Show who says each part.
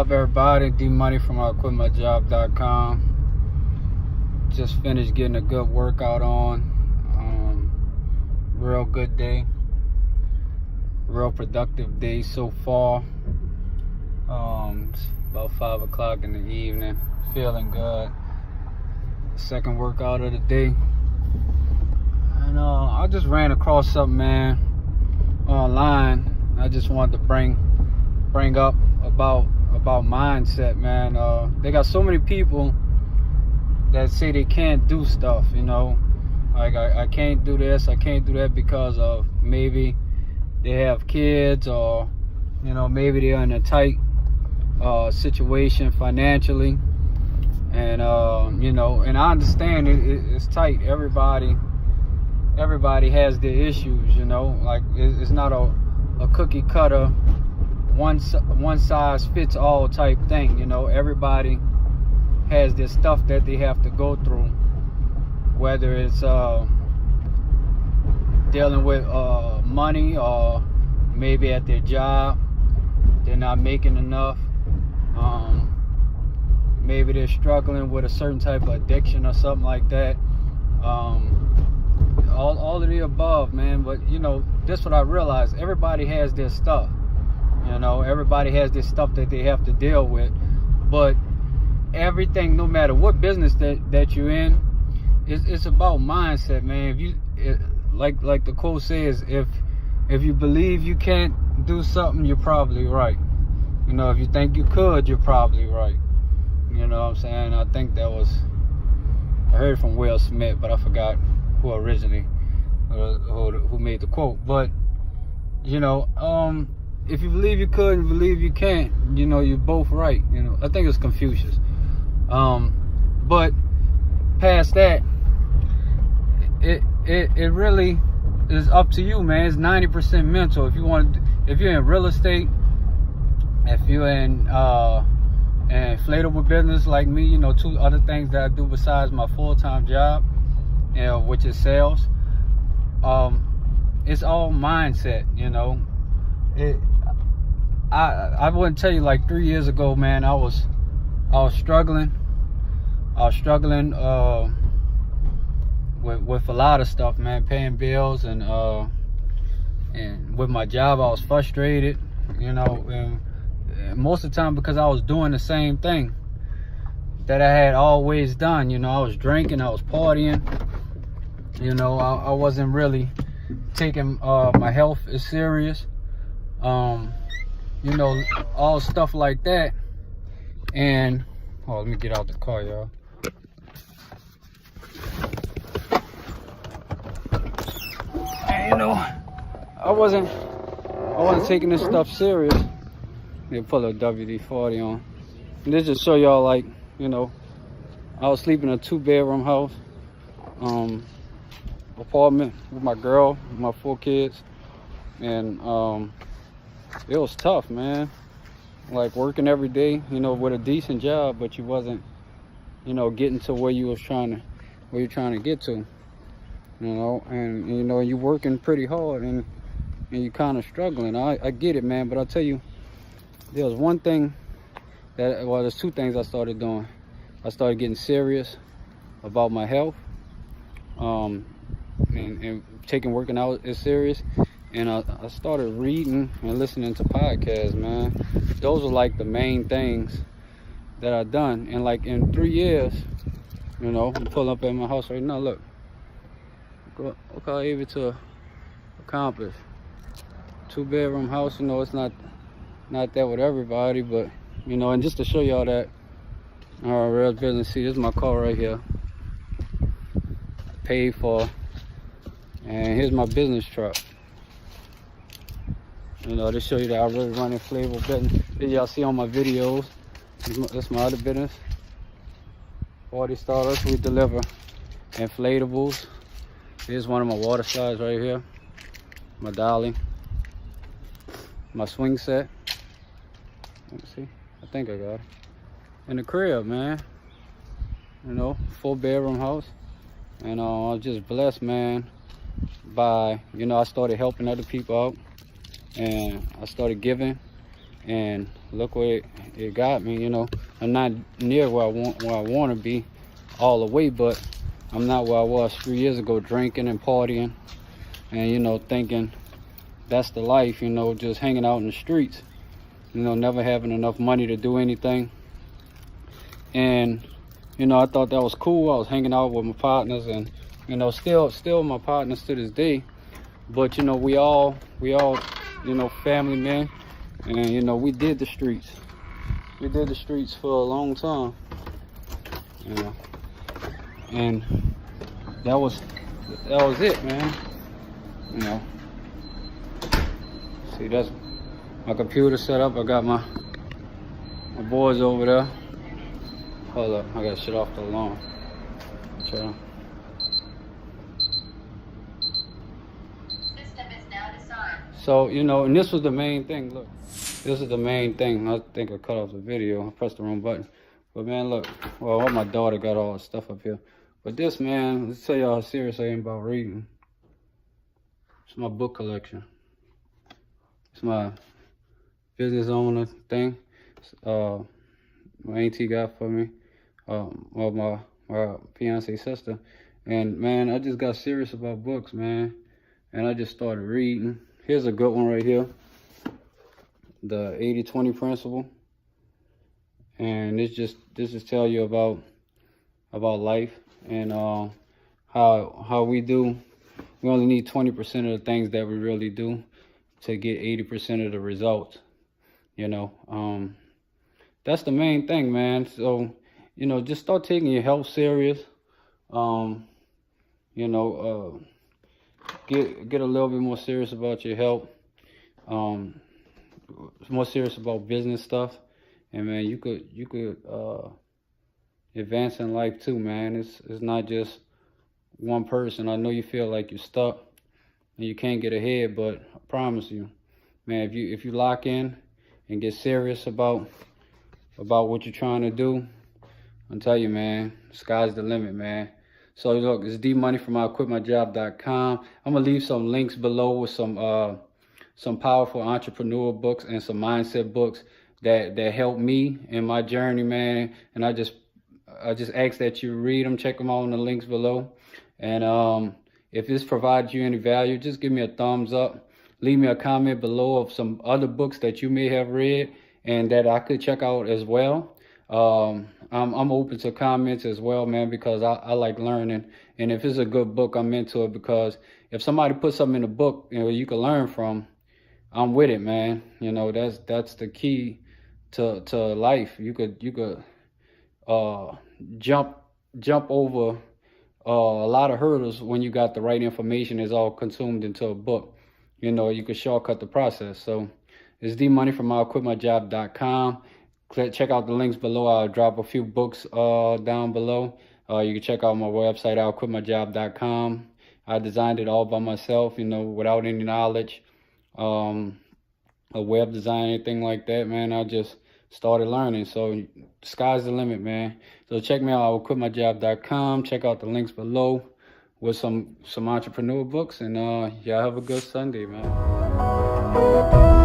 Speaker 1: up, everybody? D Money from IQuitMyJob.com. Just finished getting a good workout on. Real good day. Real productive day so far. It's about 5 o'clock in the evening. Feeling good. Second workout of the day. And I just ran across something, man, online. I just wanted to bring up about mindset, man. They got so many people that say they can't do stuff, you know, like I can't do this, I can't do that because of maybe they have kids, or you know, maybe they're in a tight situation financially, and you know, and I understand it's tight. Everybody has their issues, you know, like it's not a cookie cutter, one size fits all type thing, you know. Everybody has this stuff that they have to go through, whether it's dealing with money, or maybe at their job they're not making enough, maybe they're struggling with a certain type of addiction or something like that. All of the above, man. But you know, that's what I realized. Everybody has their stuff, you know. Everybody has this stuff that they have to deal with. But everything, no matter what business that you're in, it's about mindset, man. Like the quote says, if you believe you can't do something, you're probably right. You know, if you think you could, you're probably right. You know what I'm saying? I think I heard it from Will Smith, but I forgot who originally who made the quote. But you know, if you believe you could and believe you can't, you know, you're both right. You know, I think it's Confucius. But past that, it really is up to you, man. It's 90% mental. If you're in real estate, if you're in an inflatable business like me, you know, 2 other things that I do besides my full-time job, you know, which is sales. It's all mindset, you know. I wouldn't tell you, like 3 years ago, man, I was struggling. With a lot of stuff, man, paying bills, and with my job I was frustrated, you know, and most of the time because I was doing the same thing that I had always done. You know, I was drinking, I was partying, you know, I wasn't really taking my health as serious, you know, all stuff like that. And let me get out the car, y'all. And you know, I wasn't taking this stuff serious. They put a WD-40 on. And this just show y'all, like, you know, I was sleeping in a 2-bedroom house, apartment with my girl, with my 4 kids, and it was tough, man. Like working every day, you know, with a decent job, but you wasn't, you know, getting to where you're trying to get to, you know. And you know, you're working pretty hard, and you're kind of struggling. I get it, man, but I'll tell you, there was one thing there's 2 things I started doing. I started getting serious about my health, and taking working out as serious. And I started reading and listening to podcasts, man. Those are like the main things that I've done. And like in 3 years, you know, I'm pulling up at my house right now. Look how I was able to accomplish. 2-bedroom house, you know, it's not that with everybody, but you know. And just to show y'all that real business, see, this is my car right here, paid for, and here's my business truck. You know, to show you that I really run inflatable business. Y'all see on my videos, that's my other business, Party Starters. We deliver inflatables. Here's one of my water slides right here, my dolly, my swing set. Let me see, I think I got it. And the crib, man, you know, 4-bedroom house. And I was just blessed, man, by, you know, I started helping other people out, and I started giving. and look where it got me. You know, I'm not near where I want to be all the way, but I'm not where I was 3 years ago, drinking and partying, and you know, thinking that's the life. You know, just hanging out in the streets. You know, never having enough money to do anything. And you know, I thought that was cool. I was hanging out with my partners, and you know, still my partners to this day. But you know, we all you know, family men, and you know, we did the streets for a long time, you know, and that was it, man. You know, see, that's my computer set up. I got my boys over there. Hold up, I gotta shut off the alarm. System is now disarmed. So, you know, and this was the main thing. Look, this is the main thing. I think I cut off the video. I pressed the wrong button. But man, look, well, my daughter got all the stuff up here. But this, man, let's tell y'all how serious I am about reading. It's my book collection. It's my business owner thing. My auntie got for me. Well, my fiance sister. And man, I just got serious about books, man. And I just started reading. Here's a good one right here. The 80-20 principle. And this just tell you about life and how we only need 20% of the things that we really do to get 80% of the results. You know, that's the main thing, man. So, you know, just start taking your health serious. You know, get a little bit more serious about your health. More serious about business stuff. And man, you could advance in life too, man. It's not just one person. I know you feel like you're stuck and you can't get ahead, but I promise you, man, if you lock in and get serious about what you're trying to do, I'll tell you, man, sky's the limit, man. So look, it's D-Money from IQuitMyJob.com. I'm gonna leave some links below with some powerful entrepreneur books and some mindset books that helped me in my journey, man. And I just ask that you read them, check them out in the links below. And if this provides you any value, just give me a thumbs up. Leave me a comment below of some other books that you may have read and that I could check out as well. I'm open to comments as well, man, because I like learning. And if it's a good book, I'm into it, because if somebody puts something in a book, you know, you can learn from, I'm with it, man. You know, that's the key to life. You could jump over a lot of hurdles when you got the right information. Is all consumed into a book. You know, you could shortcut the process. So it's D-Money from IQuitMyJob.com. Check out the links below. I'll drop a few books down below. You can check out my website, IQuitMyJob.com. I designed it all by myself, you know, without any knowledge, a web design, anything like that, man. I just started learning. So sky's the limit, man. So check me out, IQuitMyJob.com. Check out the links below with some entrepreneur books, and y'all have a good Sunday, man.